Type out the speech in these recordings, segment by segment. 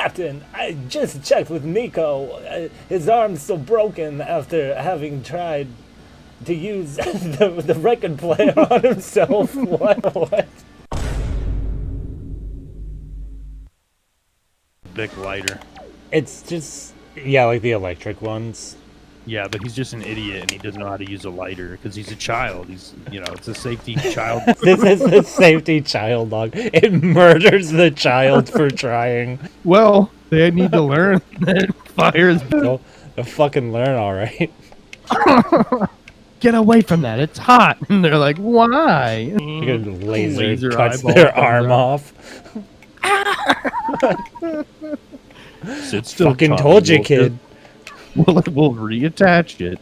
Captain, I just checked with Nico. His arm's still broken after having tried to use the record player on himself. What? Big lighter. It's just, yeah, like the electric ones. Yeah, but he's just an idiot and he doesn't know how to use a lighter because he's a child. He's, it's a safety child. This is the safety child log. It murders the child for trying. Well, they need to learn that fire is... They'll fucking learn, all right. Get away from that. It's hot. And they're like, why? You could laser cuts eyeball their comes arm out. off. Sit still, Fucking Tommy. told you, kid. We'll reattach it.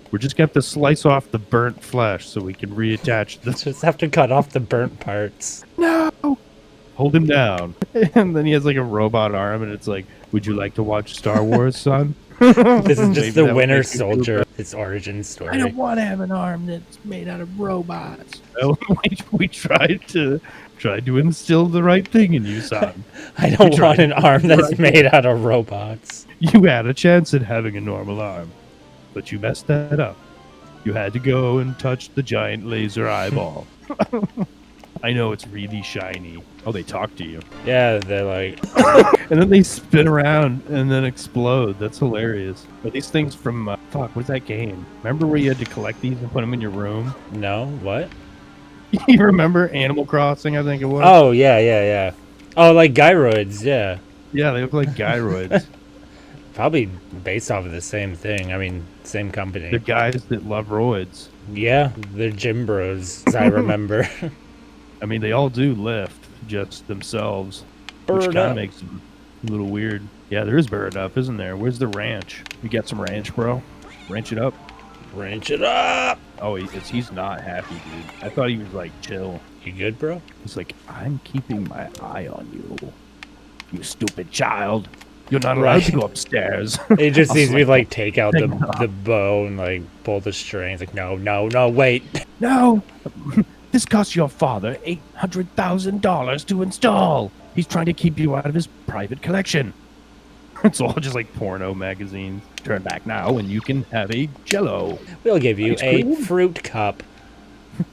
We're just gonna have to slice off the burnt flesh so we can reattach this. Just have to cut off the burnt parts. No! Hold him down. And then he has like a robot arm and it's like, would you like to watch Star Wars, son? This is just Maybe the that would Winter make you feel Soldier. Its origin story. I don't want to have an arm that's made out of robots. Well, we tried to instill the right thing in you, son. I don't want an arm that's made out of robots. You had a chance at having a normal arm, but you messed that up. You had to go and touch the giant laser eyeball. I know it's really shiny. Oh, they talk to you. Yeah, they're like... And then they spin around and then explode. That's hilarious. Are these things from... what's that game? Remember where you had to collect these and put them in your room? No, what? You remember Animal Crossing, I think it was? Oh, yeah. Oh, like gyroids, yeah. Yeah, they look like gyroids. Probably based off of the same thing. I mean, same company. They're guys that love roids. Yeah, they're gym bros, as I remember. I mean, they all do lift just themselves, Bird which kind up. of makes them a little weird. Yeah, there is bird up, isn't there? Where's the ranch? You got some ranch, bro? Ranch it up. Ranch it up! Oh, he's not happy, dude. I thought he was like chill. You good, bro? He's like, I'm keeping my eye on you, you stupid child. You're not allowed to go upstairs. He just sees me like take out Hang the bow and like pull the strings. Like, no, wait. No, this cost your father $800,000 to install. He's trying to keep you out of his private collection. It's all just like porno magazines. Turn back now and you can have a Jello. We'll give you Ice a cream? fruit cup.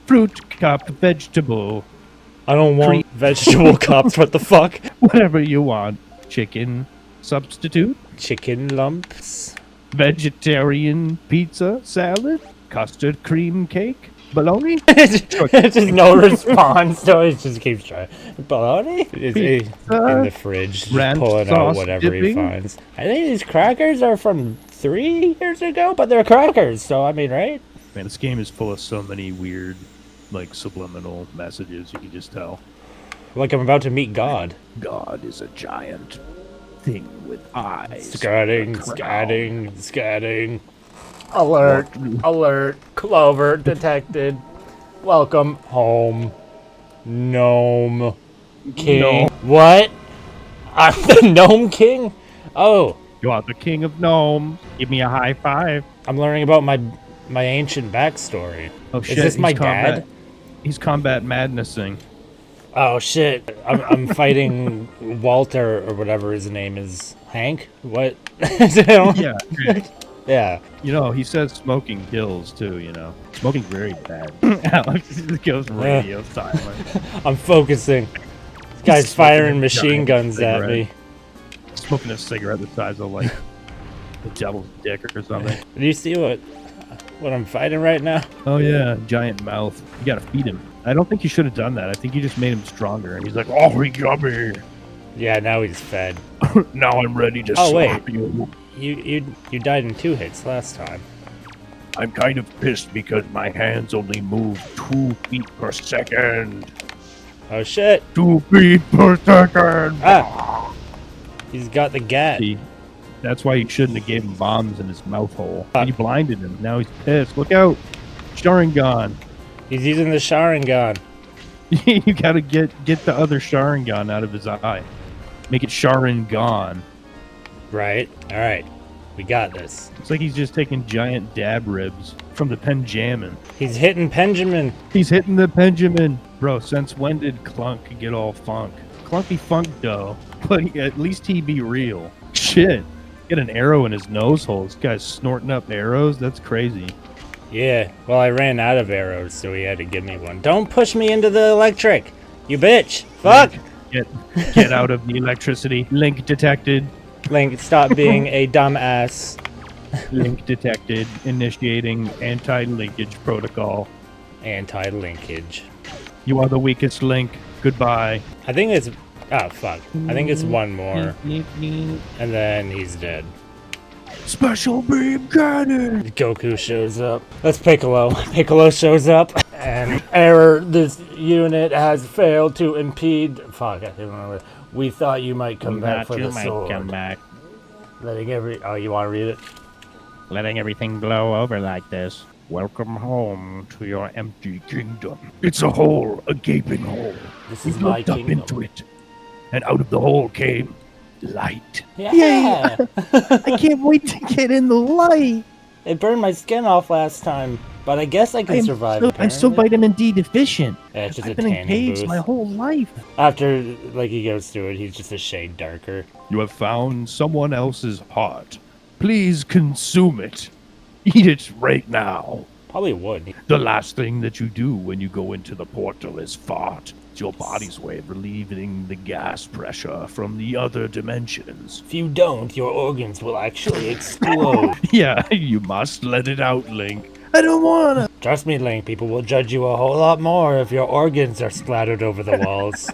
Fruit cup, vegetable, I don't want vegetable cups. What the fuck? whatever you want. Chicken substitute, Chicken lumps. vegetarian pizza, salad, custard cream cake, bologna. Just no response. So it just keeps trying. Bologna is in the fridge, just ranch pulling out sauce whatever he dipping. finds. I think these crackers are from 3 years ago, but they're crackers. So I mean, right? Man, this game is full of so many weird, like, subliminal messages. You can just tell. Like I'm about to meet God. God is a giant thing with eyes. Scatting. Alert. Clover detected. Welcome home. Gnome King. No. What? I'm the Gnome King? Oh, You are the king of gnomes. Give me a high five. I'm learning about my ancient backstory. Oh Is shit! this my he's combat- dad? He's combat madnessing. Oh shit! I'm fighting Walter or whatever his name is. Hank? What? Yeah. Yeah. You know, he says smoking kills too. You know, smoking's very bad. Alex just goes radio silent. I'm focusing. This guy's firing machine guns at me. Smoking a cigarette the size of like the devil's dick or something. Do you see what I'm fighting right now? Oh yeah, giant mouth. You gotta feed him. I don't think you should have done that. I think you just made him stronger, and he's like, "Oh, yummy! Yeah, now he's fed. Now I'm ready to Oh, wait. slap you." You died in 2 hits last time. I'm kind of pissed because my hands only move 2 feet per second. Oh shit! 2 feet per second. Ah! He's got the gat. See, that's why you shouldn't have gave him bombs in his mouth hole. You blinded him. Now he's pissed. Look out! Sharingan. He's using the Sharingan. You gotta get the other Sharingan out of his eye. Make it Sharingan. Right. All right. We got this. It's like he's just taking giant dab ribs from the Penjamin. He's hitting Benjamin. He's hitting the Benjamin. Bro, since when did Clunk get all funk? Clunky funk dough. But at least he be real. Shit. Get an arrow in his nose hole. This guy's snorting up arrows. That's crazy. Yeah, well, I ran out of arrows, so he had to give me one. Don't push me into the electric, you bitch. Fuck! Get out of the electricity. Link detected. Link, stop being a dumbass. Link detected. Initiating anti-linkage protocol. Anti-linkage. You are the weakest link. Goodbye. I think it's... Oh, fuck. I think it's one more. And then he's dead. Special beam cannon. Goku shows up. That's Piccolo. Piccolo shows up. And error, this unit has failed to impede... Fuck, I don't remember. We thought you might come back for the sword. Come back. Letting every... Oh, you want to read it? Letting everything blow over like this. Welcome home to your empty kingdom. It's a hole, a gaping hole. This is We my looked up kingdom. into it, and out of the hole came light. Yeah! I can't wait to get in the light. It burned my skin off last time, but I guess I can survive. I'm so apparently. vitamin D deficient. Yeah, it's just I've a been in tanning caves booth. my whole life. After, like, he goes through it, he's just a shade darker. You have found someone else's heart. Please consume it. Eat it right now. Probably would. The last thing that you do when you go into the portal is fart. It's your body's way of relieving the gas pressure from the other dimensions. If you don't, your organs will actually explode. Yeah, you must let it out, Link. I don't wanna. Trust me, Link, people will judge you a whole lot more if your organs are splattered over the walls.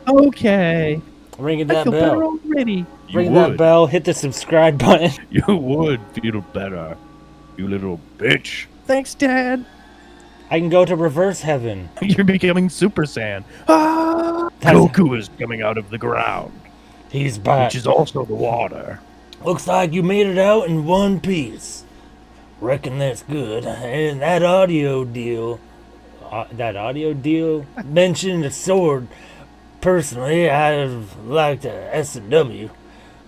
Okay. Ringing I that feel better bell. already. You Ring that would. bell, hit the subscribe button. You would feel better. You little bitch. Thanks, Dad. I can go to reverse heaven. You're becoming Super Saiyan. Ah! Goku is coming out of the ground, He's back. which is also the water. Looks like you made it out in one piece. Reckon that's good. And that audio deal mentioned a sword. Personally, I'd like to S&W,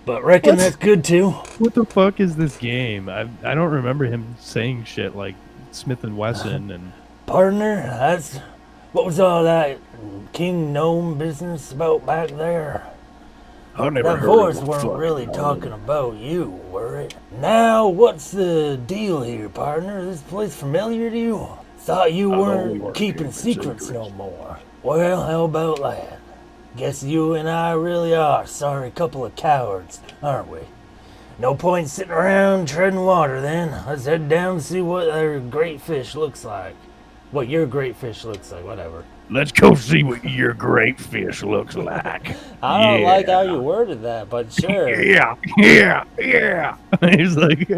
but reckon What? that's good too. What the fuck is this game? I don't remember him saying shit like Smith and Wesson and Partner, that's what was all that King Gnome business about back there? I never That heard voice of a weren't fucking really gnome. talking about you, were it? Now, what's the deal here, partner? Is this place familiar to you? Thought you I know we weren't weren't keeping keeping secrets no secrets. more. Well, how about that? Guess you and I really are sorry couple of cowards, aren't we? No point sitting around treading water then. Let's head down and see what our great fish looks like. What your great fish looks like, whatever. Let's go see what your great fish looks like. I don't Yeah. like how you worded that, but sure. Yeah. He's like,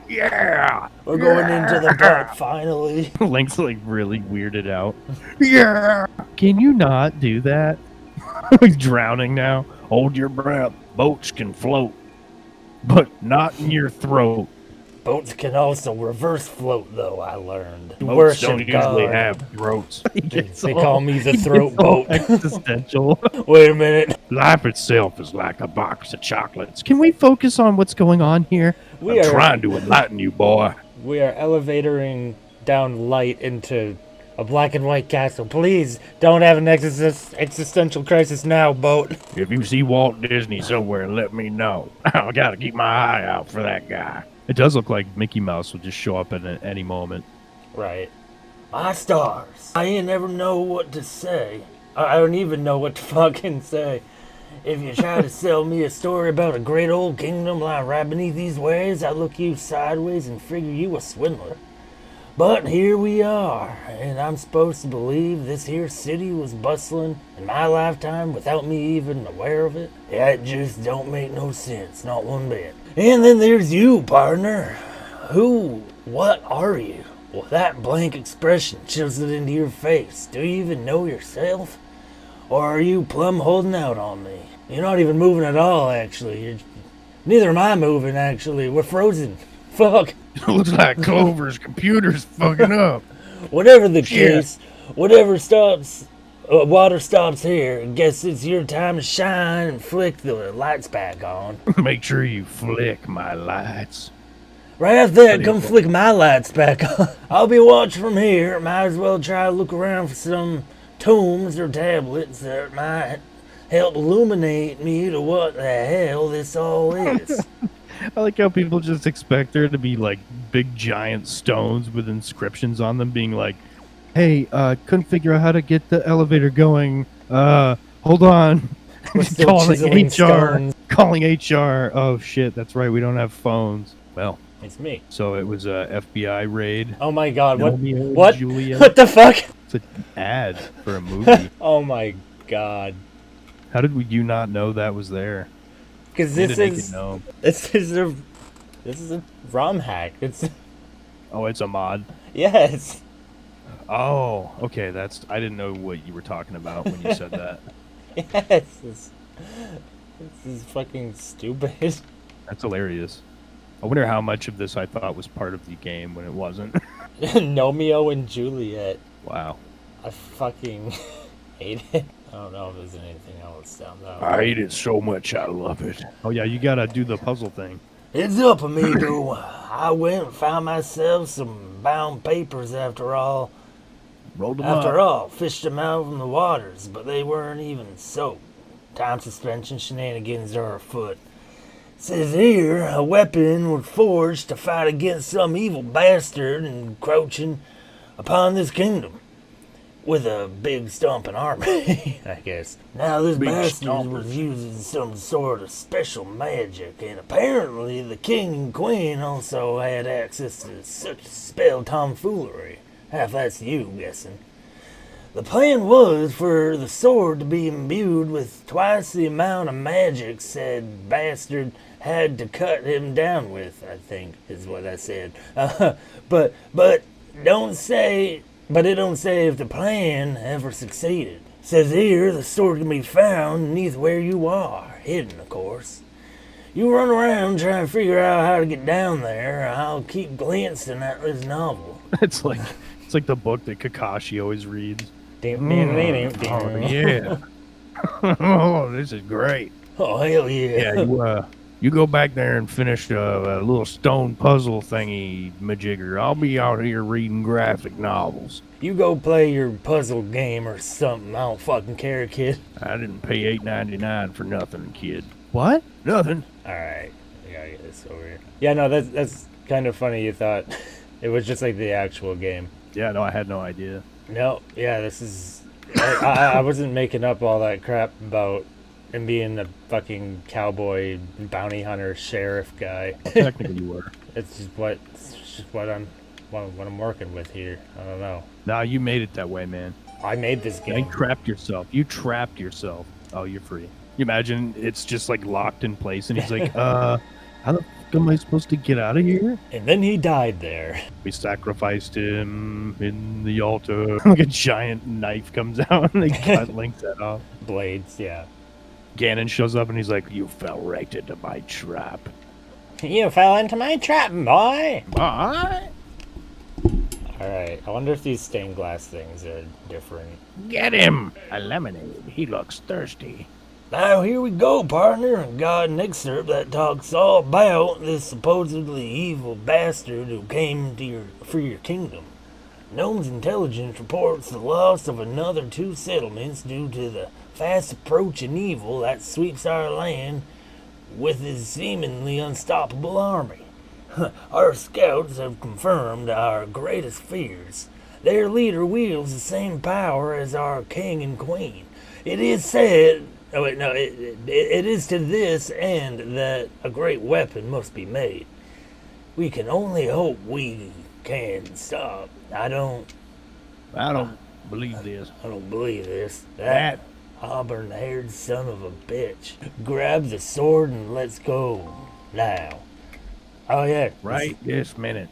yeah. We're going into the dark finally. Link's like really weirded out. Yeah. Can you not do that? He's drowning now. Hold your breath. Boats can float, but not in your throat. Boats can also reverse float, though, I learned. Boats Worship don't usually God. have throats. They call me the throat boat. Existential. Wait a minute. Life itself is like a box of chocolates. Can we focus on what's going on here? We I'm are trying to enlighten you, boy. we are elevatoring down light into a black and white castle. Please don't have an existential crisis now, boat. If you see Walt Disney somewhere, let me know. I gotta keep my eye out for that guy. It does look like Mickey Mouse will just show up at any moment. Right. My stars. I ain't never know what to say. I don't even know what to fucking say. If you try to sell me a story about a great old kingdom lying right beneath these waves, I look you sideways and figure you a swindler. But here we are, and I'm supposed to believe this here city was bustling in my lifetime without me even aware of it? That just don't make no sense, not one bit. And then there's you, partner. What are you? Well, that blank expression chiseled into your face. Do you even know yourself? Or are you plumb holding out on me? You're not even moving at all, actually. Neither am I moving, actually. We're frozen. Fuck. It looks like Clover's computer's fucking up. Whatever the case, whatever stops, water stops here. I guess it's your time to shine and flick the lights back on. Make sure you flick my lights. Right after that, come flick my lights back on. I'll be watching from here. Might as well try to look around for some tombs or tablets that might help illuminate me to what the hell this all is. I like how people just expect there to be like big giant stones with inscriptions on them being like, hey, couldn't figure out how to get the elevator going. Hold on. We're still chiseling stones. Calling HR. Oh shit, that's right, we don't have phones. Well, It's me. so it was a FBI raid. Oh my god, Gnomeo, what? Juliet. What the fuck? It's an ad for a movie. Oh my god. How did you not know that was there? Because Way this to make is it known. this is a ROM hack. It's Oh, it's a mod. yes. Oh, okay. I didn't know what you were talking about when you said that. Yes. This is fucking stupid. That's hilarious. I wonder how much of this I thought was part of the game when it wasn't. Gnomeo and Juliet. Wow. I fucking hate it. I don't know if there's anything else down that way. I hate it so much, I love it. Oh yeah, you gotta do the puzzle thing. It's up, amigo. I went and found myself some bound papers after all. Rolled them After up. all, fished them out from the waters, but they weren't even soaked. Time suspension shenanigans are afoot. Says here, a weapon was forged to fight against some evil bastard encroaching upon this kingdom. With a big stomping army, I guess. Now this Big bastard stompers. was using some sort of special magic, and apparently the king and queen also had access to such spell tomfoolery. Half that's you guessing. The plan was for the sword to be imbued with twice the amount of magic said bastard had to cut him down with, I think, is what I said. But don't say, but it don't say if the plan ever succeeded. Says here the sword can be found beneath where you are, hidden of course. You run around trying to figure out how to get down there. I'll keep glancing at this novel. It's like the book that Kakashi always reads. Oh, Oh yeah. Oh, this is great. hell yeah. Yeah, you go back there and finish a little stone puzzle thingy, majigger. I'll be out here reading graphic novels. You go play your puzzle game or something. I don't fucking care, kid. I didn't pay $8.99 for nothing, kid. What? Nothing. Alright. I gotta get this over here. Yeah, no, that's kind of funny you thought it was just like the actual game. Yeah, no, I had no idea. No, yeah, this is... I wasn't making up all that crap about him being the fucking cowboy, bounty hunter, sheriff guy. Technically, you were. It's just what I'm working with here. I don't know. Nah, you made it that way, man. I made this You game. trapped yourself. You trapped yourself. Oh, you're free. You imagine it's just like locked in place, and he's like, how the fuck am I supposed to get out of here? And then he died there. We sacrificed him in the altar. Like a giant knife comes out and they cut Link's head off. Blades, yeah. Ganon shows up and he's like, you fell right into my trap. You fell into my trap, boy! What? Alright, I wonder if these stained glass things are different. Get him! A lemonade. He looks thirsty. Now here we go, partner. Got an excerpt that talks all about this supposedly evil bastard who came to for your kingdom. Gnome's intelligence reports the loss of another 2 settlements due to the fast approaching evil that sweeps our land with his seemingly unstoppable army. Our scouts have confirmed our greatest fears. Their leader wields the same power as our king and queen. It is said... Oh, wait, no, it is to this end that a great weapon must be made. We can only hope we can stop. I don't believe this. believe this. That auburn-haired son of a bitch. Grab the sword and let's go. Now. Oh, yeah. Right this minute.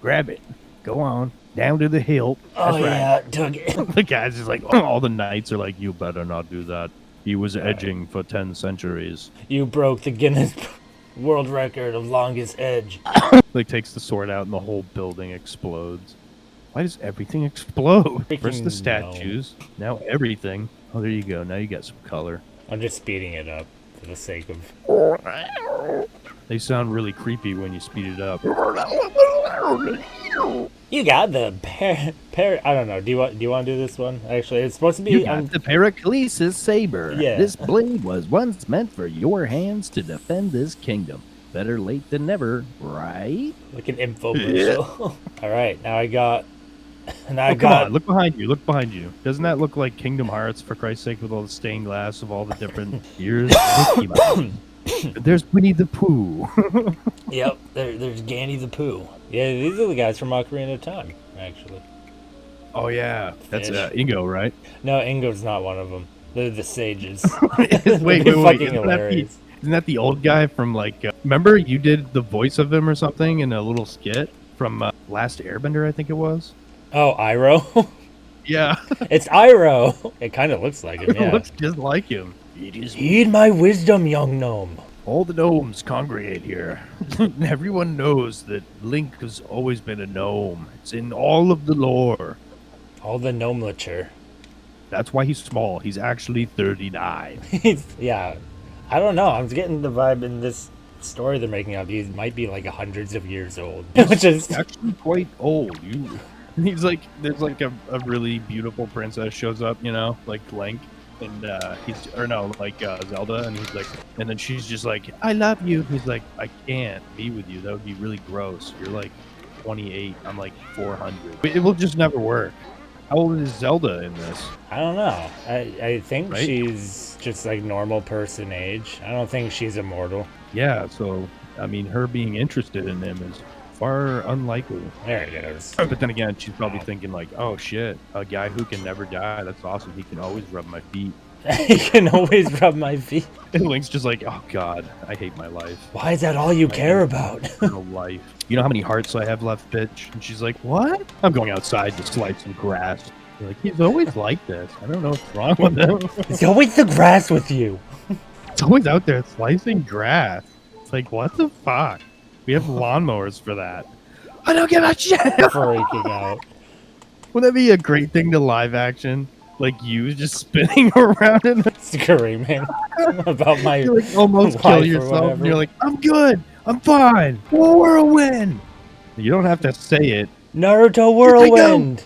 Grab it. Go on. Down to the hilt. Oh, That's right. yeah, I took it. The guy's just like, all the knights are like, you better not do that. He was edging for 10 centuries. You broke the Guinness World Record of longest edge. Like, takes the sword out and the whole building explodes. Why does everything explode? First the Freaking statues, now everything. Oh, there you go. Now you got some color. I'm just speeding it up for the sake of... They sound really creepy when you speed it up. You got the I don't know. Do you want to do this one? Actually, it's supposed to be. You got the Periclesis saber. Yeah. This blade was once meant for your hands to defend this kingdom. Better late than never, right? Like an infomercial. All right, now I got. Now I Come got. on, look behind you. Look behind you. Doesn't that look like Kingdom Hearts, for Christ's sake, with all the stained glass of all the different years? There's Winnie the Pooh. Yep, there's Ganny the Pooh. Yeah, these are the guys from Ocarina of Time, actually. Oh, yeah. That's Fish. Ingo, right? No, Ingo's not one of them. They're the sages. wait. They're fucking Isn't hilarious. isn't that the old guy from, like... remember you did the voice of him or something in a little skit from Last Airbender, I think it was? Oh, Iroh? Yeah. It's Iroh! It kind of looks like him, It yeah. looks just like him. It is Heed my wisdom, young gnome. All the gnomes congregate here. Everyone knows that Link has always been a gnome. It's in all of the lore. All the gnomelature. That's why he's small. He's actually 39. Yeah. I don't know. I'm getting the vibe in this story they're making up. He might be like hundreds of years old. Which is Actually quite old. He's like, there's like a really beautiful princess shows up, you know, like Link. And Zelda, and he's like, and then she's just like, I love you. He's like, I can't be with you. That would be really gross. You're like 28. I'm like 400. It will just never work. How old is Zelda in this? I don't know. I think Right? she's just like normal person age. I don't think she's immortal. Yeah, so I mean, her being interested in him is far unlikely. There it goes. But then again, she's probably thinking like, oh shit, a guy who can never die. That's awesome. He can always rub my feet. You can always rub my feet. And Link's just like, oh god, I hate my life. Why is that all you care about? No life. You know how many hearts I have left, bitch? And she's like, what? I'm going outside to slice some grass. You're like, he's always like this. I don't know what's wrong with him. It's always the grass with you. It's always out there slicing grass. It's like, what the fuck? We have lawnmowers for that. I don't give a shit. Freaking out. Wouldn't that be a great thing to live action? Like you just spinning around and Screaming about my you like almost life kill or yourself. And whatever. you're like, I'm good. I'm fine. Whirlwind. You don't have to say it. Naruto Whirlwind.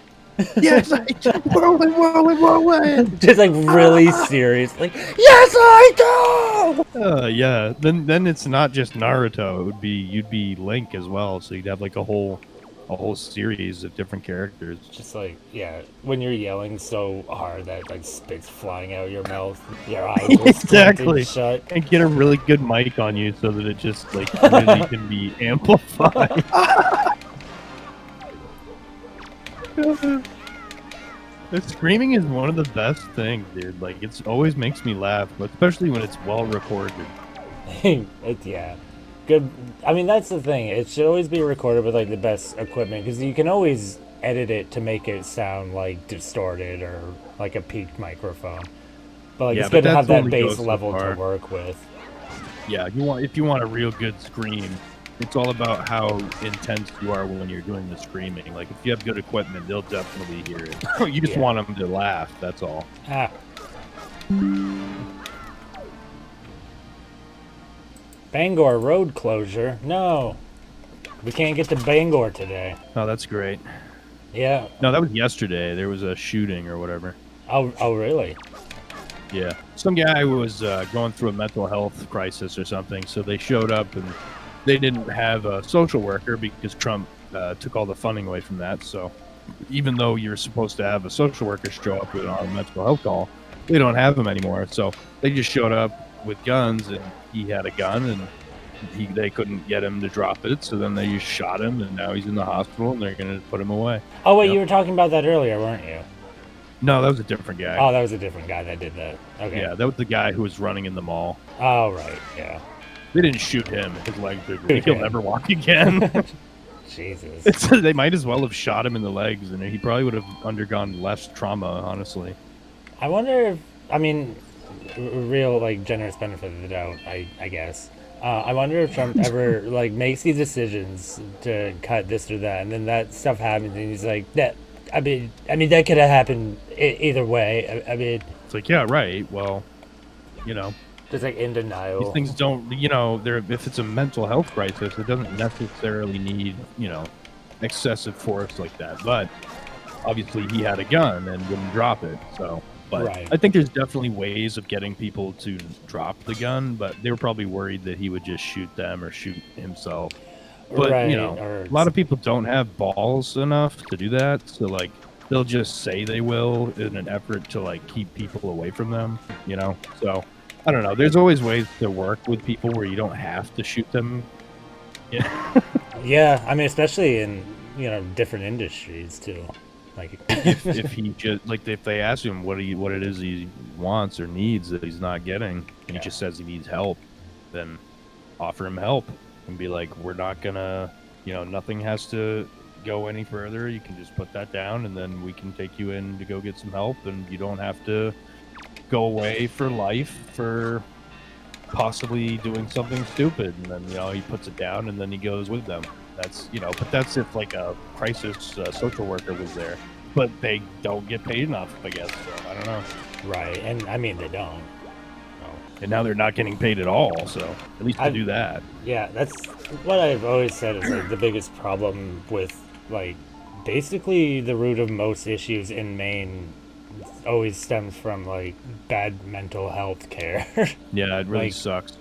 Yes, I do. Whirlwind. Just like really serious. Like, yes, I do. Yeah. Then it's not just Naruto. It would be you'd be Link as well. So you'd have like a whole series of different characters. Just like, yeah, when you're yelling so hard that like spit's flying out of your mouth, your eyes are Exactly. shut. And get a really good mic on you so that it just like really can be amplified. The screaming is one of the best things, dude. Like, it always makes me laugh, but especially when it's well recorded. Yeah. Good. I mean, that's the thing. It should always be recorded with like the best equipment because you can always edit it to make it sound like distorted or like a peaked microphone. But like, Yeah, it's but good to have that's that only base goes so level to far. work with. Yeah, if you want a real good scream, it's all about how intense you are when you're doing the screaming. Like, if you have good equipment, they'll definitely hear it. You just Yeah. want them to laugh, that's all. Ah. Bangor road closure. No. We can't get to Bangor today. Oh, that's great. Yeah. No, that was yesterday. There was a shooting or whatever. Oh, really? Yeah. Some guy was going through a mental health crisis or something, so they showed up and they didn't have a social worker because Trump took all the funding away from that. So even though you're supposed to have a social worker show up on a mental health call, they don't have them anymore. So they just showed up with guns, and he had a gun, and they couldn't get him to drop it. So then they just shot him, and now he's in the hospital, and they're going to put him away. Oh, wait, Yep. you were talking about that earlier, weren't you? No, that was a different guy. Oh, that was a different guy that did that. Okay. Yeah, that was the guy who was running in the mall. Oh, right, yeah. They didn't shoot him. His legs are weak. He'll never walk again. Jesus. They might as well have shot him in the legs, and he probably would have undergone less trauma, honestly. I wonder if, I mean, real, like, generous benefit of the doubt, I guess. I wonder if Trump ever, like, makes these decisions to cut this or that, and then that stuff happens, and he's like, I mean, that could have happened either way. I mean, It's like, yeah, right. Well, you know, just like in denial. these things don't, if it's a mental health crisis, it doesn't necessarily need, excessive force like that. But obviously he had a gun and wouldn't drop it. So, but Right. I think there's definitely ways of getting people to drop the gun, but they were probably worried that he would just shoot them or shoot himself. But Right, you know, or a lot of people don't have balls enough to do that. So like, they'll just say they will in an effort to like keep people away from them. You know, so I don't know. There's always ways to work with people where you don't have to shoot them. Yeah. Yeah, I mean, especially in, different industries too. Like, if he just like if they ask him what it is he wants or needs that he's not getting, and he just says he needs help, then offer him help and be like, we're not gonna, nothing has to go any further. You can just put that down, and then we can take you in to go get some help, and you don't have to go away for life for possibly doing something stupid. And then he puts it down, and then he goes with them. That's but that's if like a crisis social worker was there, but they don't get paid enough, I guess. So I don't know. right, and I mean they don't. No. And now they're not getting paid at all, so at least to do that. Yeah, that's what I've always said is like the biggest problem with like basically the root of most issues in Maine always stems from like bad mental health care. Yeah, it really Like, sucks.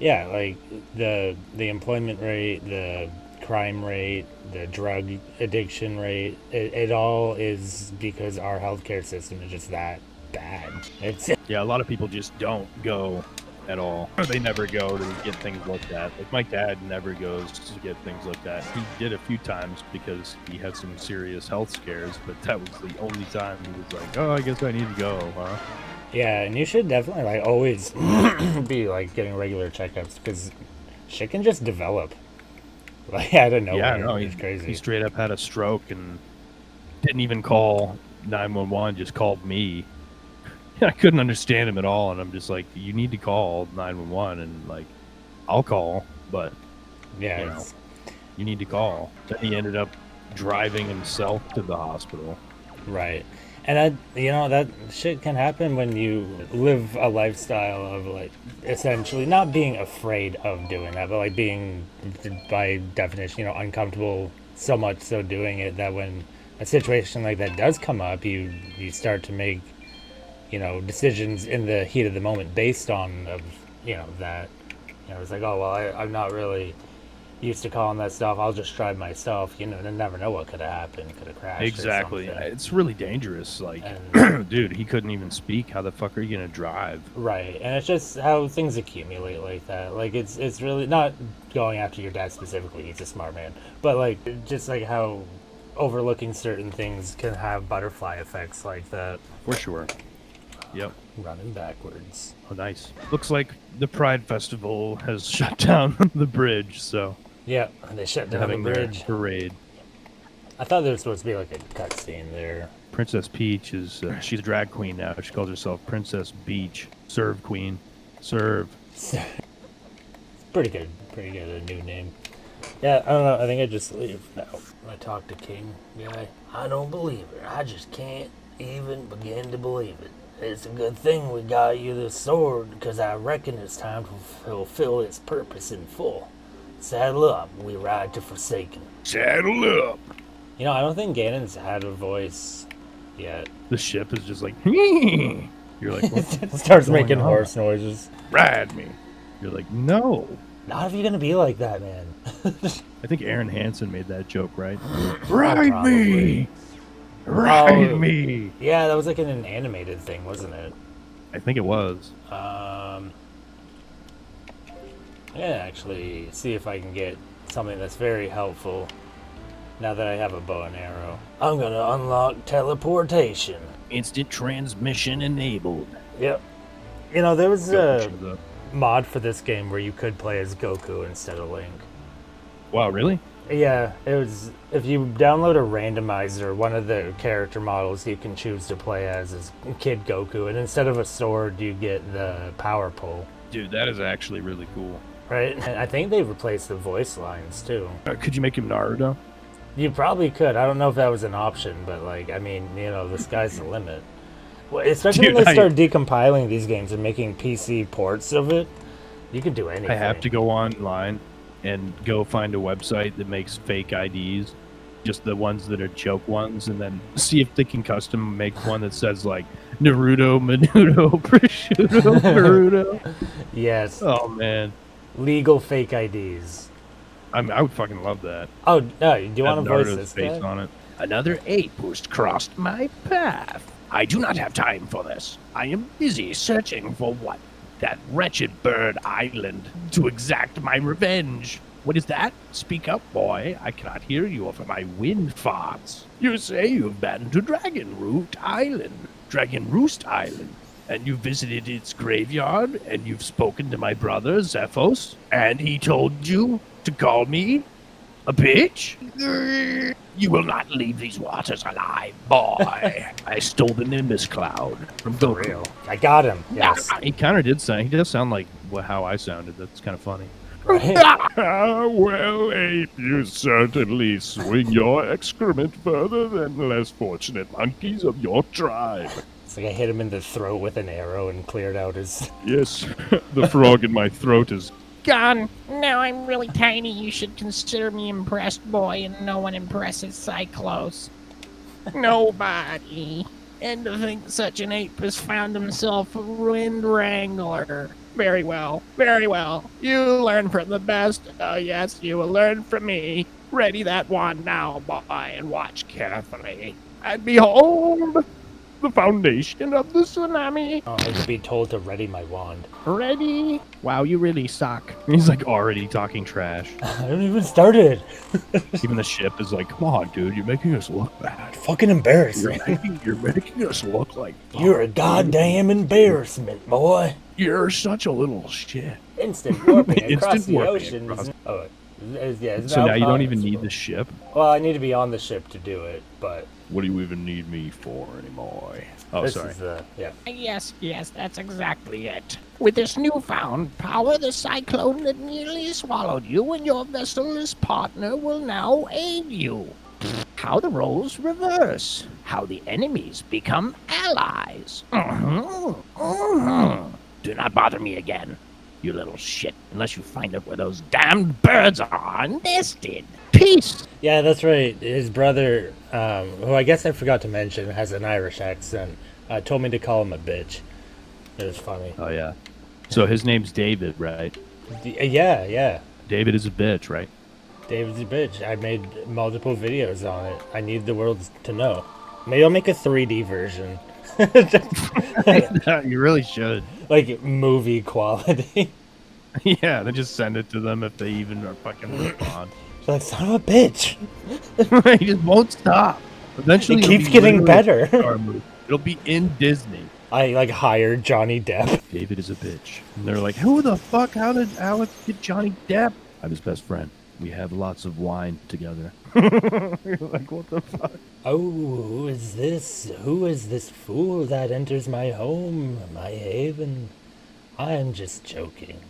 Yeah, like the employment rate, the crime rate, the drug addiction rate, it all is because our healthcare system is just that bad. It's Yeah, a lot of people just don't go at all. They never go to get things looked at. Like my dad never goes to get things looked at. He did a few times because he had some serious health scares, but that was the only time he was like, "Oh, I guess I need to go, huh?" yeah, and you should definitely like always be like getting regular checkups because shit can just develop. Like out of nowhere. Yeah, no, It's crazy. he straight up had a stroke and didn't even call 911, just called me. I couldn't understand him at all, and I'm just like, you need to call 911, and like, I'll call, but Yeah, you know, you need to call. Then he ended up driving himself to the hospital. right. And that shit can happen when you live a lifestyle of like essentially not being afraid of doing that, but like being by definition, uncomfortable so much so doing it that when a situation like that does come up, you start to make, decisions in the heat of the moment based on that. It's like, oh well, I'm not really used to calling that stuff. I'll just drive myself. You never know what could have happened. Could have crashed. Exactly. Or something. It's really dangerous. Like, And- dude, he couldn't even speak. How the fuck are you gonna drive? Right, and it's just how things accumulate like that. Like it's really not going after your dad specifically. He's a smart man, but like just like how overlooking certain things can have butterfly effects like that. For sure. Yep. Running backwards. Oh, nice. Looks like the Pride Festival has shut down the bridge, so Yeah, they shut they're down the having their bridge. parade. I thought there was supposed to be like a cutscene there. Princess Peach is she's a drag queen now. She calls herself Princess Beach. Serve queen. Serve. Pretty good. A new name. Yeah, I don't know. I think I just leave now. I talk to King guy. I don't believe it. I just can't even begin to believe it. It's a good thing we got you this sword, because I reckon it's time to fulfill its purpose in full. Saddle up, we ride to Forsaken. Saddle up. I don't think Ganon's had a voice yet. The ship is just like you're like, what It starts going making on? horse noises. Ride me. You're like, no. Not if you're gonna be like that, man. I think Aaron Hansen made that joke, right? Ride me. Ride me. Yeah, that was like an animated thing, wasn't it? I think it was. Yeah, actually, see if I can get something that's very helpful. Now that I have a bow and arrow, I'm gonna unlock teleportation. Instant transmission enabled. Yep. There was a Shows up. mod for this game where you could play as Goku instead of Link. Wow, really? Yeah, it was. If you download a randomizer, one of the character models you can choose to play as is Kid Goku, and instead of a sword, you get the power pole. Dude, that is actually really cool. Right? And I think they replaced the voice lines too. Could you make him Naruto? You probably could. I don't know if that was an option, but the sky's the limit. Well, especially Dude, when they start decompiling these games and making PC ports of it, you could do anything. I have to go online and go find a website that makes fake IDs just the ones that are joke ones, and then see if they can custom make one that says like Naruto, Menudo, Prosciutto, Naruto. Yes. Oh man, Legal fake IDs. I would fucking love that. Oh, no, do you want to voice Naruto's this face guy? on it. Another ape who's crossed my path. I do not have time for this. I am busy searching for what? That wretched bird island to exact my revenge. What is that? Speak up, boy. I cannot hear you over my wind farts. You say you've been to Dragon Roost Island, and you visited its graveyard, and you've spoken to my brother, Zephos, and he told you to call me a bitch? You will not leave these waters alive, boy. I stole the Nimbus Cloud from Goku. I got him. Yes. He kind of did sound. He does sound like how I sounded. That's kind of funny. Right? Well, ape, you certainly swing your excrement further than the less fortunate monkeys of your tribe. It's like I hit him in the throat with an arrow and cleared out his... Yes, the frog in my throat is Gone. Now I'm really tiny. You should consider me impressed, boy, and no one impresses Cyclos. Nobody. And to think such an ape has found himself a ruined wrangler. Very well, very well. You learn from the best. Oh, yes, you will learn from me. Ready that wand now, boy, and watch carefully. And behold, the foundation of the tsunami. Oh, I had to be told to ready my wand. Ready? Wow, you really suck. He's like already talking trash. I haven't even started. Even the ship is like, come on, dude, you're making us look bad. Fucking embarrassing. You're making us look like You're a goddamn embarrassment, boy. you're such a little shit. Instant warping across Instant the warping ocean. across- Oh, yeah. It's So now you don't even possible. need the ship. Well, I need to be on the ship to do it, but What do you even need me for anymore? Oh, this sorry. is yeah. Yes, that's exactly it. With this newfound power, the cyclone that nearly swallowed you and your vessel's partner will now aid you. How the roles reverse. How the enemies become allies. Do not bother me again, you little shit, unless you find out where those damned birds are nested. Peace. Yeah, that's right. His brother, who I guess I forgot to mention, has an Irish accent, told me to call him a bitch. It was funny. Oh, yeah. So his name's David, right? Yeah. David is a bitch, right? David's a bitch. I made multiple videos on it. I need the world to know. Maybe I'll make a 3D version. You really should. Like movie quality. Yeah, then just send it to them if they even are fucking respond. Like, son of a bitch. He just won't stop. Eventually, It it'll keeps be getting literally a better. Pixar movie. It'll be in Disney. I like hired Johnny Depp. David is a bitch. And they're like, who the fuck? How did Alex get Johnny Depp? I'm his best friend. We have lots of wine together. You're like, what the fuck? Oh, who is this? Who is this fool that enters my home, my haven? I am just joking.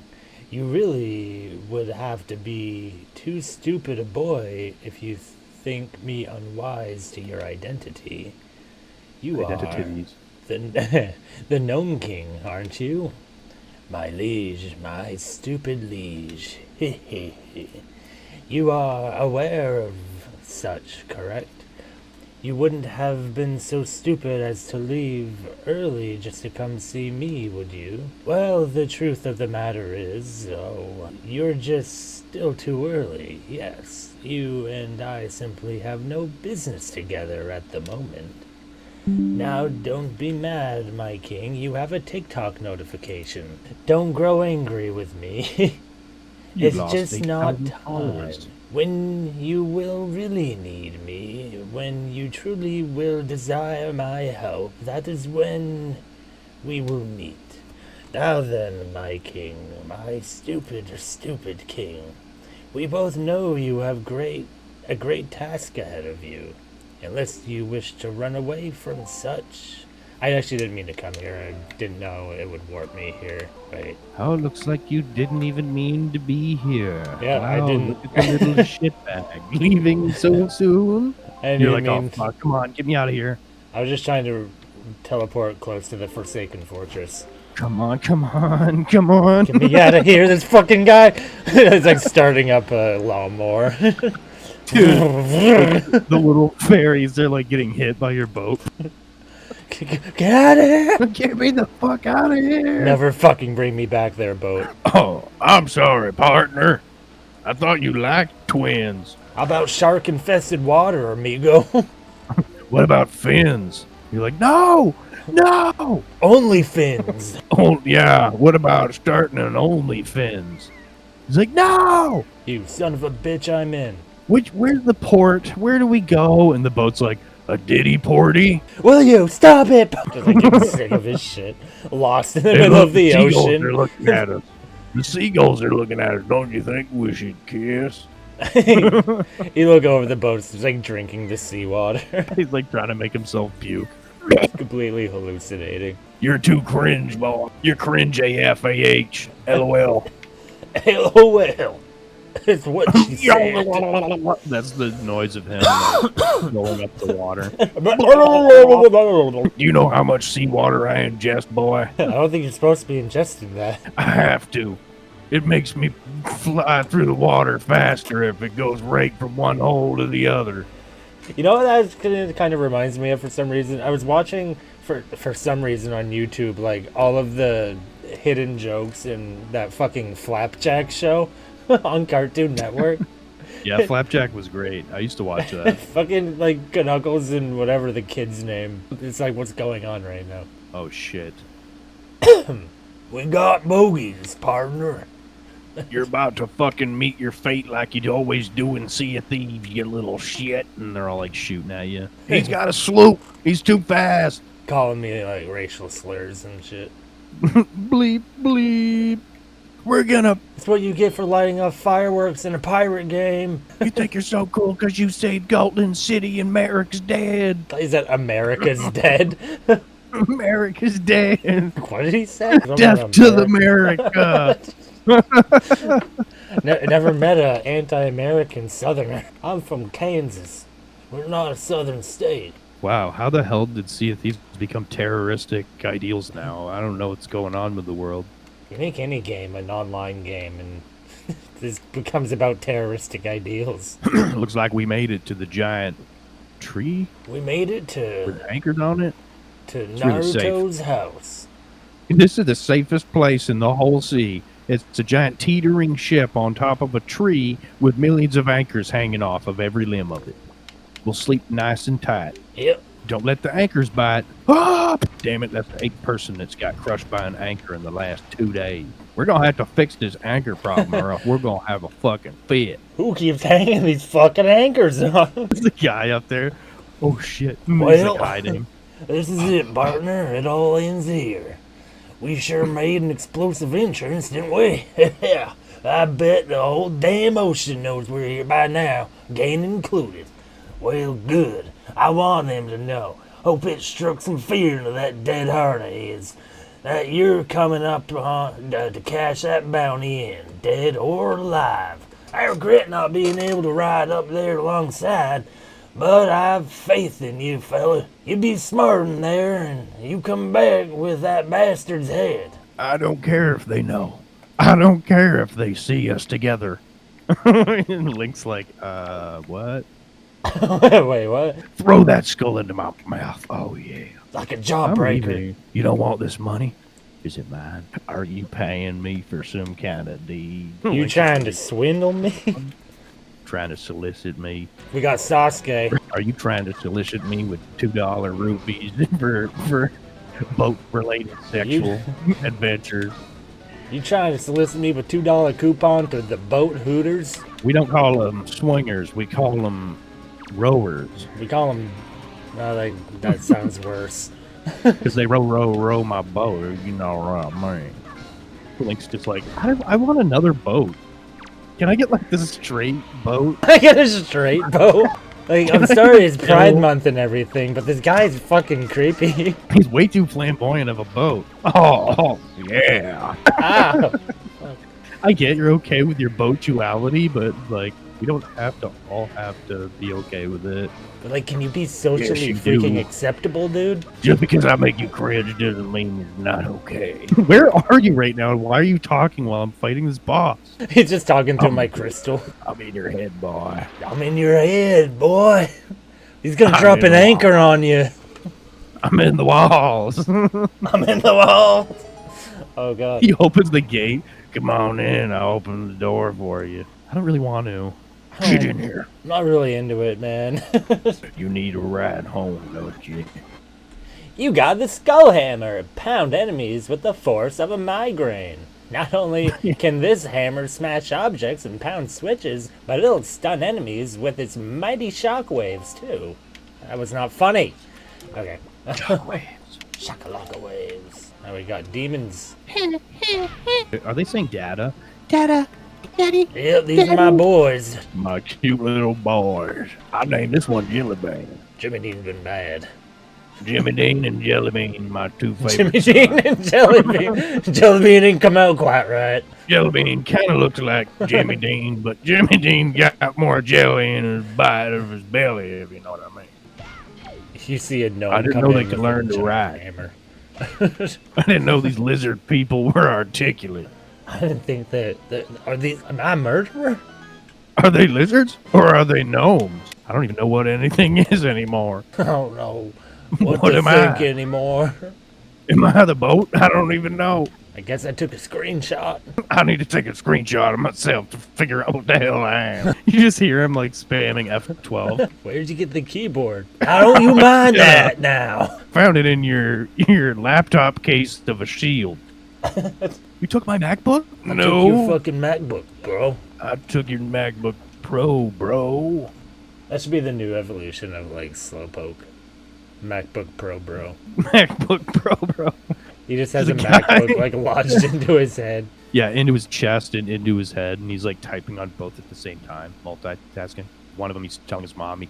You really would have to be too stupid a boy if you think me unwise to your identity. You Identities. are the Gnome King, aren't you? My liege, my stupid liege. You are aware of such, correct? You wouldn't have been so stupid as to leave early just to come see me, would you? Well, the truth of the matter is, you're just still too early. Yes, you and I simply have no business together at the moment. Now, don't be mad, my king. You have a TikTok notification. Don't grow angry with me. You It's lost just not 8,000 time. followers. When you will really need me, when you truly will desire my help, that is when we will meet. Now then, my king, my stupid king, we both know you have a great task ahead of you. Unless you wish to run away from such. I actually didn't mean to come here. I didn't know it would warp me here. Wait. Oh, looks like you didn't even mean to be here. Yeah, I Wow, didn't. Look at the little shitbag leaving so soon. I didn't You're even like, oh, mean fuck, come on, get me out of here. I was just trying to teleport close to the Forsaken Fortress. Come on, come on, come on. Get me out of here, this fucking guy! It's like starting up a lawnmower. Dude, the little fairies, they're like getting hit by your boat. Get out of here! Get me the fuck out of here! Never fucking bring me back there, boat. Oh, I'm sorry, partner. I thought you liked twins. How about shark-infested water, amigo? What about fins? You're like, no! No! Only fins. Oh, yeah. What about starting an OnlyFins? He's like, no! You son of a bitch, I'm in. Where's the port? Where do we go? And the boat's like, A ditty porty? Will you stop it? Just like getting sick of his shit. Lost in the middle of the seagulls ocean. are looking at us. The seagulls are looking at us. Don't you think we should kiss? You look over the boat, it's just like drinking the seawater. he's like trying to make himself puke. Completely hallucinating. You're too cringe, boy. You're cringe AF, AH. LOL. LOL. It's what she said. That's the noise of him like, going up the water. Do you know how much seawater I ingest, boy? I don't think you're supposed to be ingesting that. I have to. It makes me fly through the water faster if it goes right from one hole to the other. You know what that kind of reminds me of for some reason? I was watching, for some reason on YouTube, like, all of the hidden jokes in that fucking Flapjack show on Cartoon Network. Yeah, Flapjack was great. I used to watch that. Fucking, like, Knuckles and whatever the kid's name. It's like, what's going on right now? Oh, shit. We got bogeys, partner. You're about to fucking meet your fate like you always do in Sea of Thieves, you little shit. And they're all like shooting at you. He's got a sloop. He's too fast. Calling me, like, racial slurs and shit. Bleep, bleep. We're gonna... That's what you get for lighting off fireworks in a pirate game. You think you're so cool because you saved Golden City and Merrick's dead. Is that America's Dead? America's dead. What did he say? Death to the America. Never met a anti-American Southerner. I'm from Kansas. We're not a Southern state. Wow, how the hell did Sea of Thieves become terroristic ideals now? I don't know what's going on with the world. You make any game an online game, and this becomes about terroristic ideals. Looks like we made it to the giant tree We made it with to anchors on it. really safe. Naruto's house. This is the safest place in the whole sea. It's a giant teetering ship on top of a tree with millions of anchors hanging off of every limb of it. We'll sleep nice and tight. Yep. Don't let the anchors bite. Ah! Damn it, that's the 8th person that's got crushed by an anchor in the last 2 days. We're going to have to fix this anchor problem or else we're going to have a fucking fit. Who keeps hanging these fucking anchors on? There's a guy up there. Oh, shit. Well, He's like hiding. This is it, partner. It all ends here. We sure made an explosive entrance, didn't we? Yeah. I bet the whole damn ocean knows we're here by now, game included. Well, good. I want them to know. Hope it struck some fear into that dead heart of his. That you're coming up to cash that bounty in, dead or alive. I regret not being able to ride up there alongside, but I've faith in you, fella. You be smart in there, and you come back with that bastard's head. I don't care if they know. I don't care if they see us together. And Link's like, what? Wait, what? Throw that skull into my mouth. Oh, yeah. Like a I'm jawbreaker. leaving. You don't want this money? Is it mine? Are you paying me for some kind of deed? You trying to swindle me? Trying to solicit me? We got Sasuke. Are you trying to solicit me with $2 rupees for boat-related sexual adventures? You trying to solicit me with $2 coupon to the boat Hooters? We don't call them swingers. We call them rowers. We call them... that sounds worse. Because they row my boat. You know what I mean. Link's just like, I want another boat. Can I get like this straight boat? I get a straight boat. Like, I'm sorry it's Pride Month and everything, but this guy's fucking creepy. He's way too flamboyant of a boat. Oh, yeah. Ah. I get you're okay with your boatuality, but like, We don't have to all have to be okay with it. But, like, can you be socially you freaking do. acceptable, dude? Just because I make you cringe doesn't mean it's not okay. Where are you right now? Why are you talking while I'm fighting this boss? He's just talking through my crystal. I'm in your head, boy. I'm in your head, boy. He's gonna I'm drop in an the anchor on you. I'm in the walls. I'm in the wall. Oh, God. He opens the gate. Come on in. I'll open the door for you. I don't really want to. Get in here. I'm not really into it, man. You need a ride home, don't you? You got the skull hammer. Pound enemies with the force of a migraine. Not only can this hammer smash objects and pound switches, but it'll stun enemies with its mighty shockwaves, too. That was not funny. Okay. Shockwaves. Shakalaka waves. Now we got demons. Are they saying data? Dada, Daddy. Yep, these are my boys. My cute little boys. I named this one Jelly Bean. Jimmy Dean's been bad. Jimmy Dean and Jelly Bean, my two Jimmy favorite. Dean and Jelly Bean. Jelly Bean didn't come out quite right. Jelly Bean kind of looks like Jimmy Dean, but Jimmy Dean got more jelly in his bite of his belly, if you know what I mean. You see a gnome I didn't come know in they could with a learn to giant ride. hammer. I didn't know these lizard people were articulate. I didn't think that are these. Am I a murderer? Are they lizards or are they gnomes? I don't even know what anything is anymore. I don't know what, What to am think I? anymore. Am I the boat? I don't even know. I guess I took a screenshot. I need to take a screenshot of myself to figure out what the hell I am. You just hear him like spamming F12. Where'd you get the keyboard? How don't you mind that now? Found it in your laptop case of a shield. You took my MacBook? Took your No, fucking MacBook, bro. I took your MacBook Pro, bro. That should be the new evolution of like Slowpoke. MacBook Pro, bro. MacBook Pro, bro. He just has a There's a guy- MacBook like lodged into his head. Yeah, into his chest and into his head, and he's like typing on both at the same time, multitasking. One of them, he's telling his mom he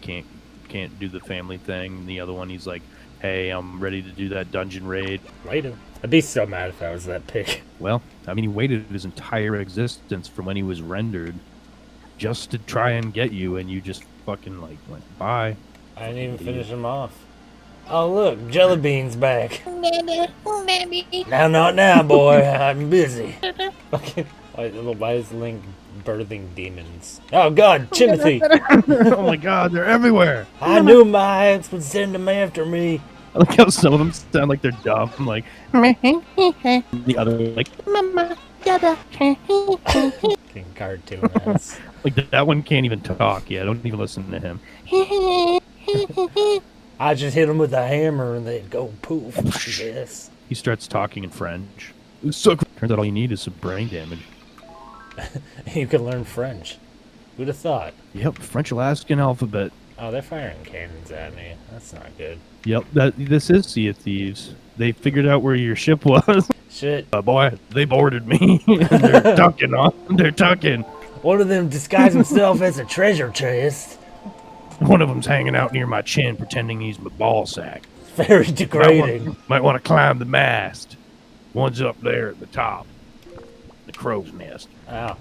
can't do the family thing. And the other one, he's like, "Hey, I'm ready to do that dungeon raid." Later. I'd be so mad if I was that pig. Well, I mean, he waited his entire existence from when he was rendered just to try and get you, and you just fucking like went bye. I didn't even finish him off. Oh look, Jelly Bean's back. Daddy. Now, not now, boy. I'm busy. Fucking. Why is Link birthing demons? Oh God, Timothy! Oh my God, they're everywhere. I knew my aunts would send them after me. I like how some of them sound like they're dumb. I'm like the other, like Mama, Dada. Fucking cartoon ass. that one can't even talk yet. Don't even listen to him. I just hit them with a hammer and they'd go poof. Yes. He starts talking in French. Turns out all you need is some brain damage. You can learn French. Who'd have thought? Yep, French Alaskan alphabet. Oh, they're firing cannons at me. That's not good. Yep, this is Sea of Thieves. They figured out where your ship was. Shit. Boy, they boarded me. They're tucking on. They're tucking. One of them disguised himself as a treasure chest. One of them's hanging out near my chin, pretending he's my ball sack. Very degrading. Might want to climb the mast. One's up there at the top. The crow's nest. Ow.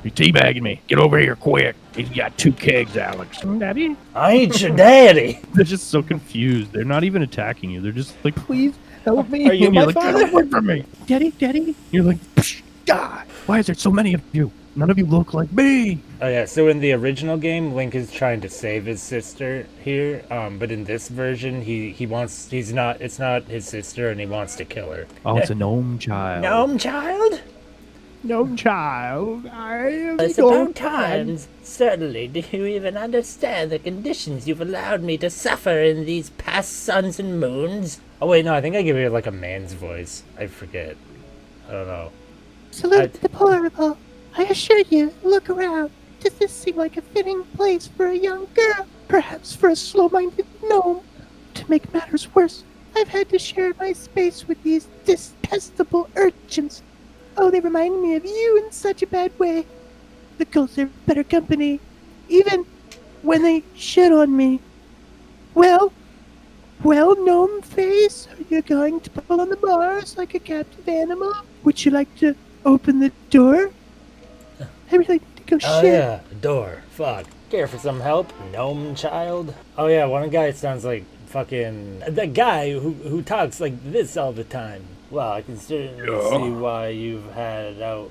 You're teabagging me. Get over here quick. He's got 2 kegs, Alex. Daddy. I ain't your daddy. They're just so confused. They're not even attacking you. They're just like, please help me. Are you And you're my like, father? "Get away from me. Daddy. You're like, psh, God, why is there so many of you? None of you look like me. Oh yeah, so in the original game, Link is trying to save his sister here, but in this version, it's not his sister, and he wants to kill her. Oh, it's a gnome child. Gnome child? No child. I am It's your about times. Certainly, do you even understand the conditions you've allowed me to suffer in these past suns and moons? Oh wait, no, I think I gave it like a man's voice. I forget. I don't know. Salute the deplorable. I assure you, look around. Does this seem like a fitting place for a young girl? Perhaps for a slow-minded gnome? To make matters worse, I've had to share my space with these detestable urchins. Oh, they remind me of you in such a bad way. The ghosts are better company, even when they shit on me. Well, gnome face, are you going to pull on the bars like a captive animal? Would you like to open the door? I really need to Go Oh shit. yeah, a door. Fuck. Care for some help, gnome child? Oh yeah, one guy sounds like fucking that guy who talks like this all the time. Well, I can certainly see why you've had it out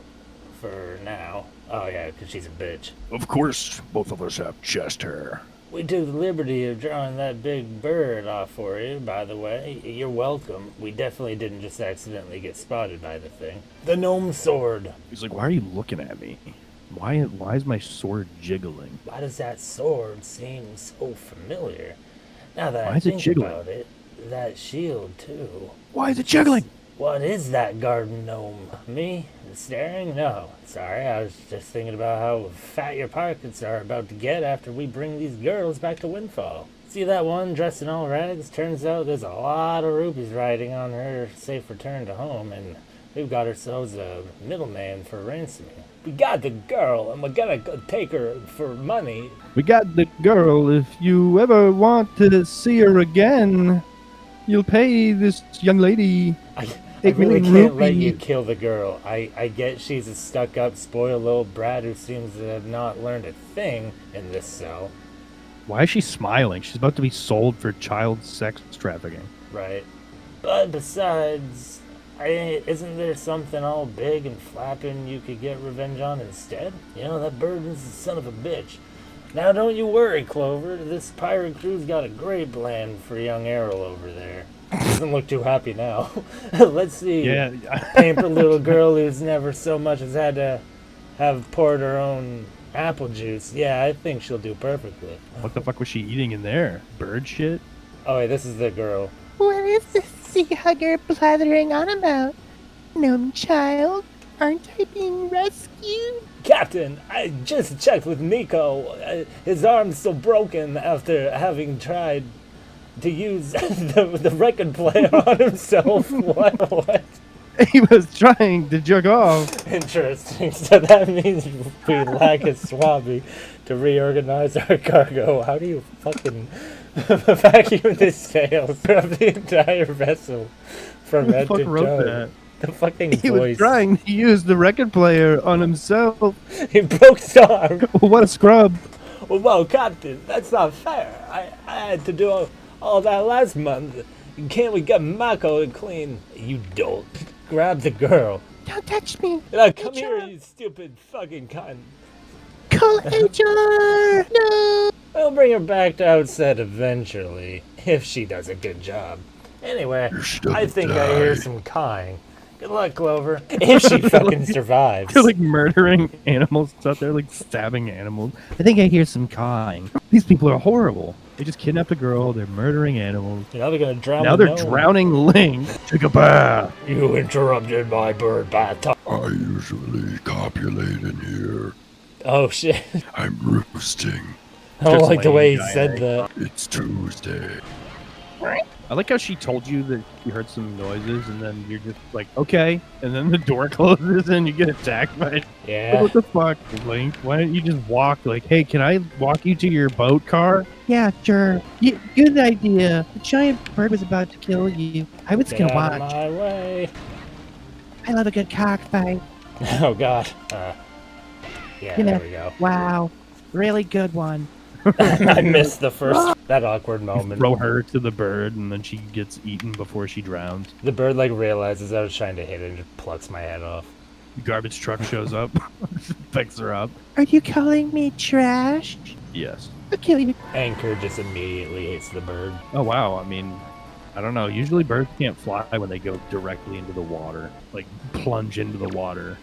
for now. Oh yeah, because she's a bitch. Of course, both of us have chest hair. We took the liberty of drawing that big bird off for you, by the way. You're welcome. We definitely didn't just accidentally get spotted by the thing. The gnome sword. He's like, why are you looking at me? Why is my sword jiggling? Why does that sword seem so familiar? Now that Why I is it think jiggling? about it, that shield too. Why is it jiggling? What is that garden gnome? Me? Staring? No. Sorry, I was just thinking about how fat your pockets are about to get after we bring these girls back to Windfall. See that one dressed in all rags? Turns out there's a lot of rupees riding on her safe return to home, and we've got ourselves a middleman for ransoming. We got the girl, and we're gonna go take her for money. We got the girl. If you ever want to see her again, you'll pay this young lady. I really 8 can't let you rupees. kill the girl. I get she's a stuck-up, spoiled little brat who seems to have not learned a thing in this cell, Why is she smiling? She's about to be sold for child sex trafficking. right? But besides, isn't there something all big and flapping you could get revenge on instead? You know, that bird is the son of a bitch. Now don't you worry, Clover. This pirate crew's got a great plan for young Errol over there. Doesn't look too happy now. Let's see. Yeah. Pamper little girl who's never so much as had to have poured her own apple juice. Yeah, I think she'll do perfectly. What the fuck was she eating in there? Bird shit? Oh, wait, this is the girl. What is this sea hugger blathering on about? Gnome child, aren't I being rescued? Captain, I just checked with Nico. His arm's still broken after having tried to use the record player on himself. What? He was trying to jerk off. Interesting. So that means we lack a swabby to reorganize our cargo. How do you fucking vacuum the sails of the entire vessel from Who the head fuck to wrote toe? that? The fucking He voice. was trying to use the record player on himself. He broke his arm. What a scrub. Well, Captain, that's not fair. I had to do all that last month. Can't we get Mako to clean? You dolt. Grab the girl. Don't touch me. Now, come here, you stupid fucking cunt. Call HR. No. I'll bring her back to Outset eventually, if she does a good job. Anyway, I think I hear some cawing. Good luck, Clover. If she fucking survives. They're like murdering animals out there, like stabbing animals. I think I hear some cawing. These people are horrible. They just kidnapped a girl. They're murdering animals. Now they're gonna drown Now the they're gnome. drowning Link. Take a bath. You interrupted my bird bath time. I usually copulate in here. Oh shit. I'm roosting. I don't Just like the way he laying said giant that. It's Tuesday. I like how she told you that you heard some noises, and then you're just like, okay. And then the door closes, and you get attacked by. Yeah. What the fuck, Link? Why don't you just walk? Like, hey, can I walk you to your boat car? Yeah, sure. Good idea. The giant bird was about to kill you. I was Get gonna out of watch. my way. I love a good cockfight. Oh god. Yeah, You know, there we go. Wow. Really good one. I missed the first that awkward moment. Throw her to the bird, and then she gets eaten before she drowns. The bird like realizes I was trying to hit it and just plucks my head off. Garbage truck shows up, picks her up. Are you calling me trash? Yes. I'll kill you. Anchor just immediately hits the bird. Oh wow. I mean, I don't know. Usually birds can't fly when they go directly into the water, like plunge into the water.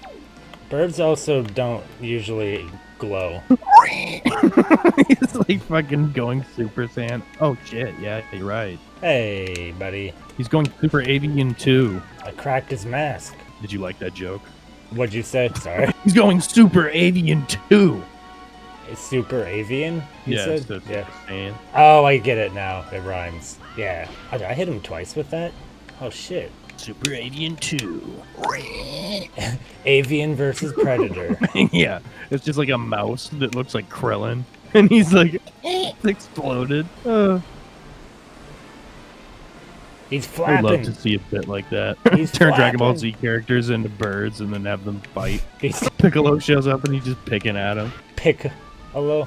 Birds also don't usually glow. He's like fucking going Super Saiyan. Oh shit, yeah, you're right. Hey, buddy. He's going Super Avian too. I cracked his mask. Did you like that joke? What'd you say? Sorry. He's going Super Avian too. It's super avian, you Yeah, said? that's Yeah. Super Saiyan. Oh, I get it now. It rhymes. Yeah. I hit him twice with that? Oh, shit. Super Avian 2. Avian versus Predator. Yeah, it's just like a mouse that looks like Krillin, and he's like exploded. You He's I would love flapping. to see a bit like that. He's Turn Dragon Ball flapping. Z characters into birds and then have them fight. He's Piccolo shows up and he's just picking at him. Hello.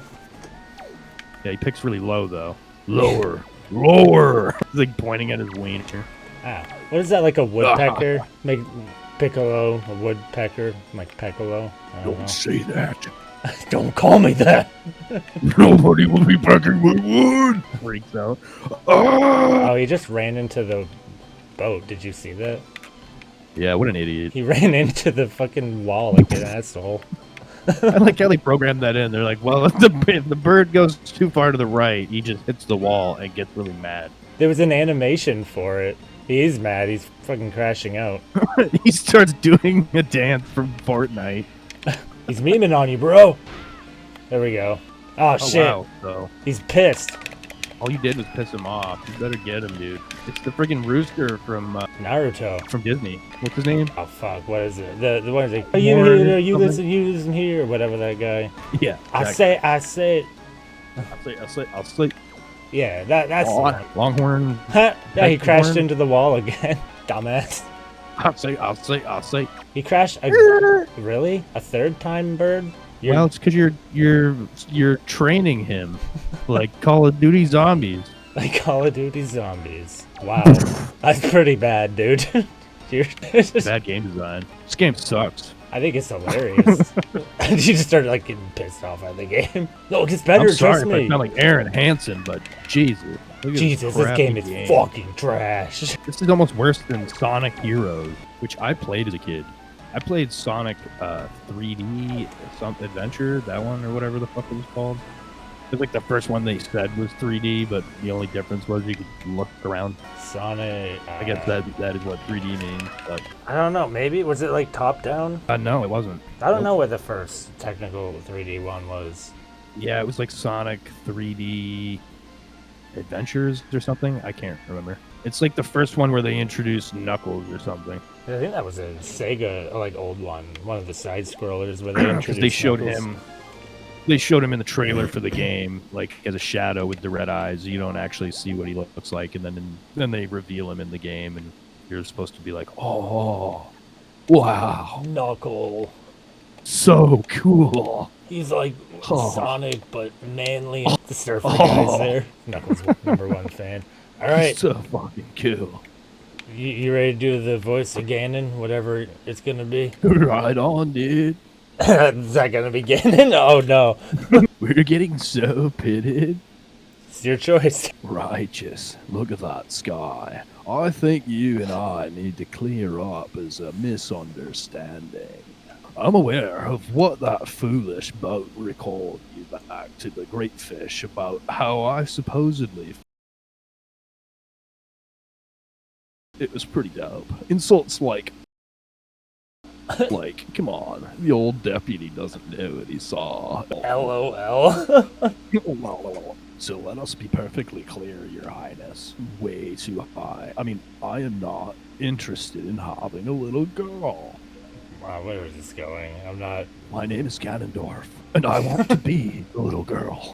Yeah, he picks really low though. Lower, lower. He's like pointing at his wiener. Ah, what is that, like a woodpecker? Make Piccolo a woodpecker, like Piccolo. I don't know. Don't say that. Don't call me that. Nobody will be packing my wood. Freaks out. Ah! Oh, he just ran into the boat. Did you see that? Yeah, what an idiot. He ran into the fucking wall like an asshole. I like how they programmed that in. They're like, well, if the bird goes too far to the right, he just hits the wall and gets really mad. There was an animation for it. He is mad. He's fucking crashing out. He starts doing a dance from Fortnite. He's memeing on you, bro. There we go. Oh, shit. Wow, so He's pissed. all you did was piss him off. You better get him, dude. It's the friggin' rooster from Naruto. Disney. What's his name? Oh, fuck. What is it? The one is like, oh, you listen here, whatever that guy. Yeah. I exactly. say it. I'll say. Yeah, that's the one. Longhorn. Huh? Yeah, he crashed Longhorn. into the wall again. Dumbass. I'll say. He crashed. Really? A third time, bird? Well, it's because you're training him like Call of Duty zombies. Like Call of Duty Zombies. Wow. That's pretty bad, dude. Bad game design. This game sucks. I think it's hilarious. You just started like getting pissed off at the game. No, it gets better, I'm sorry trust if I me. sound like Aaron Hansen, but Jesus. Look at Jesus, this crappy game is fucking trash. This is almost worse than Sonic Heroes, which I played as a kid. I played Sonic 3D Adventure, that one or whatever the fuck it was called. It was like the first one they said was 3D, but the only difference was you could look around. Sonic. I guess that is what 3D means. But I don't know. Maybe was it like top down? no, it wasn't. I don't know what the first technical 3D one was. Yeah, it was like Sonic 3D Adventures or something. I can't remember. It's like the first one where they introduced Knuckles or something. I think that was a Sega, like old one of the side scrollers where they introduced. They showed Knuckles. him. They showed him in the trailer for the game, like as a shadow with the red eyes. You don't actually see what he looks like, and then they reveal him in the game, and you're supposed to be like, "Oh, wow, Knuckle. so cool." He's like Oh. Sonic, but manly. The surfer guy's there. Knuckles, #1 fan. All right, So fucking cool. you ready to do the voice of Ganon, whatever it's gonna be? Right on, dude. Is that gonna be Ganon? Oh no, We're getting so pitted. it's your choice. Righteous. Look at that sky. I think you and I need to clear up as a misunderstanding. I'm aware of what that foolish boat recalled you back to the Great Fish about how I supposedly. It was pretty dope. Insults like, come on, the old deputy doesn't know what he saw. LOL. So let us be perfectly clear, Your Highness. Way too high. I mean, I am not interested in having a little girl. Wow, where is this going? I'm not. My name is Ganondorf, and I want to be a little girl.